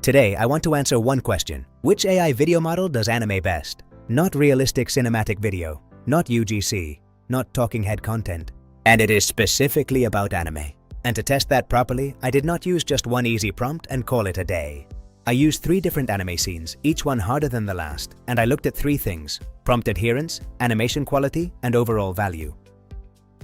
Today, I want to answer one question. Which AI video model does anime best? Not realistic cinematic video, not UGC, not talking head content. And it is specifically about anime. And to test that properly, I did not use just one easy prompt and call it a day. I used 3 different anime scenes, each one harder than the last, and I looked at 3 things: prompt adherence, animation quality, and overall value.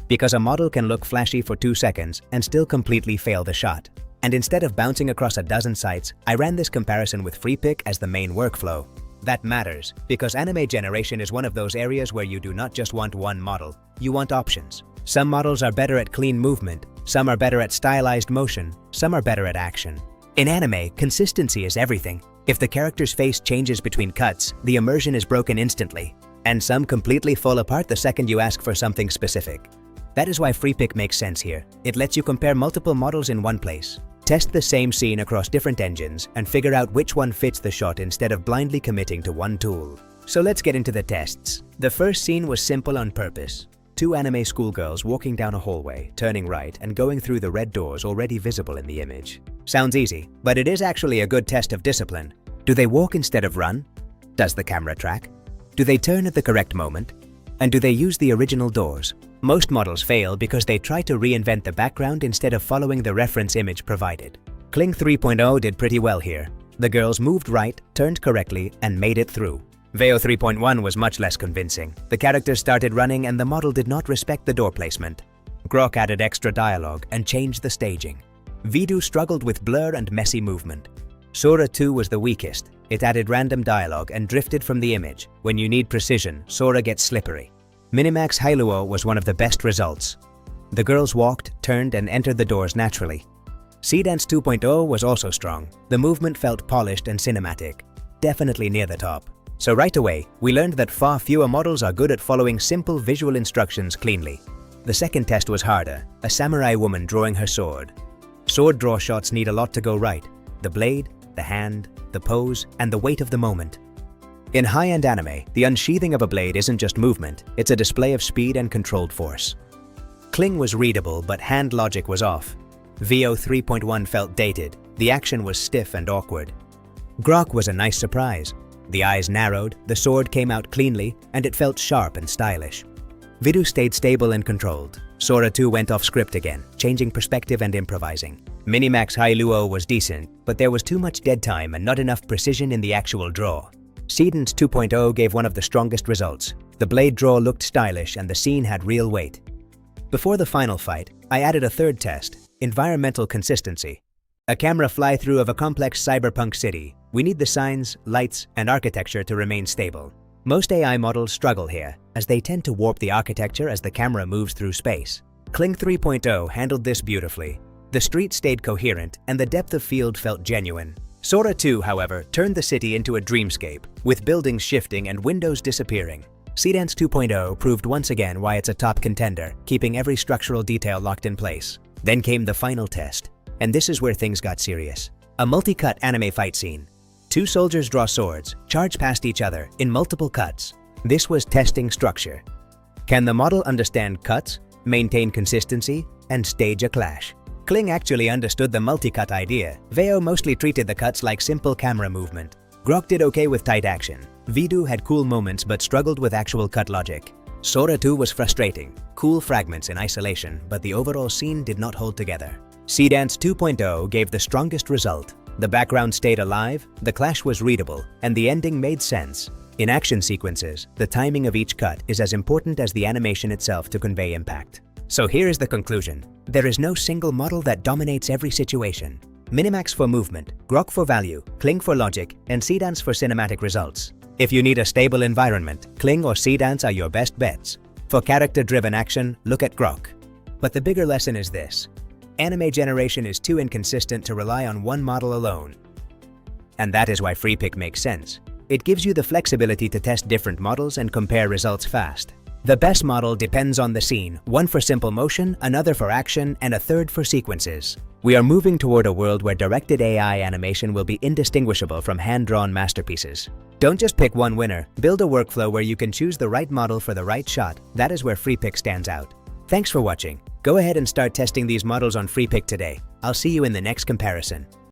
Because a model can look flashy for 2 seconds and still completely fail the shot. And instead of bouncing across a dozen sites, I ran this comparison with Freepik as the main workflow. That matters, because anime generation is one of those areas where you do not just want one model, you want options. Some models are better at clean movement, some are better at stylized motion, some are better at action. In anime, consistency is everything. If the character's face changes between cuts, the immersion is broken instantly. And some completely fall apart the second you ask for something specific. That is why Freepik makes sense here. It lets you compare multiple models in one place. Test the same scene across different engines and figure out which one fits the shot instead of blindly committing to one tool. So let's get into the tests. The first scene was simple on purpose. 2 anime schoolgirls walking down a hallway, turning right and going through the red doors already visible in the image. Sounds easy, but it is actually a good test of discipline. Do they walk instead of run? Does the camera track? Do they turn at the correct moment? And do they use the original doors? Most models fail because they try to reinvent the background instead of following the reference image provided. Kling 3.0 did pretty well here. The girls moved right, turned correctly, and made it through. Veo 3.1 was much less convincing. The characters started running and the model did not respect the door placement. Grok added extra dialogue and changed the staging. Vidu struggled with blur and messy movement. Sora 2 was the weakest. It added random dialogue and drifted from the image. When you need precision, Sora gets slippery. Minimax Halo was one of the best results. The girls walked, turned, and entered the doors naturally. Seedance 2.0 was also strong. The movement felt polished and cinematic. Definitely near the top. So right away, we learned that far fewer models are good at following simple visual instructions cleanly. The second test was harder, a samurai woman drawing her sword. Sword draw shots need a lot to go right. The blade, the hand, the pose, and the weight of the moment. In high-end anime, the unsheathing of a blade isn't just movement, it's a display of speed and controlled force. Kling was readable, but hand logic was off. Veo 3.1 felt dated, the action was stiff and awkward. Grok was a nice surprise. The eyes narrowed, the sword came out cleanly, and it felt sharp and stylish. Vidu stayed stable and controlled. Sora 2 went off script again, changing perspective and improvising. Minimax Halo was decent, but there was too much dead time and not enough precision in the actual draw. Seedance 2.0 gave one of the strongest results. The blade draw looked stylish and the scene had real weight. Before the final fight, I added a third test: environmental consistency. A camera fly-through of a complex cyberpunk city. We need the signs, lights, and architecture to remain stable. Most AI models struggle here, as they tend to warp the architecture as the camera moves through space. Kling 3.0 handled this beautifully. The street stayed coherent and the depth of field felt genuine. Sora 2, however, turned the city into a dreamscape, with buildings shifting and windows disappearing. Seedance 2.0 proved once again why it's a top contender, keeping every structural detail locked in place. Then came the final test, and this is where things got serious. A multi-cut anime fight scene. 2 soldiers draw swords, charge past each other in multiple cuts. This was testing structure. Can the model understand cuts, maintain consistency, and stage a clash? Kling actually understood the multi-cut idea. Veo mostly treated the cuts like simple camera movement. Grok did okay with tight action. Vidu had cool moments but struggled with actual cut logic. Sora 2 was frustrating. Cool fragments in isolation, but the overall scene did not hold together. Seedance 2.0 gave the strongest result. The background stayed alive, the clash was readable, and the ending made sense. In action sequences, the timing of each cut is as important as the animation itself to convey impact. So here is the conclusion. There is no single model that dominates every situation. Minimax for movement, Grok for value, Kling for logic, and Seedance for cinematic results. If you need a stable environment, Kling or Seedance are your best bets. For character-driven action, look at Grok. But the bigger lesson is this: anime generation is too inconsistent to rely on one model alone. And that is why Freepik makes sense. It gives you the flexibility to test different models and compare results fast. The best model depends on the scene, one for simple motion, another for action, and a third for sequences. We are moving toward a world where directed AI animation will be indistinguishable from hand-drawn masterpieces. Don't just pick one winner, build a workflow where you can choose the right model for the right shot. That is where Freepik stands out. Thanks for watching. Go ahead and start testing these models on Freepik today. I'll see you in the next comparison.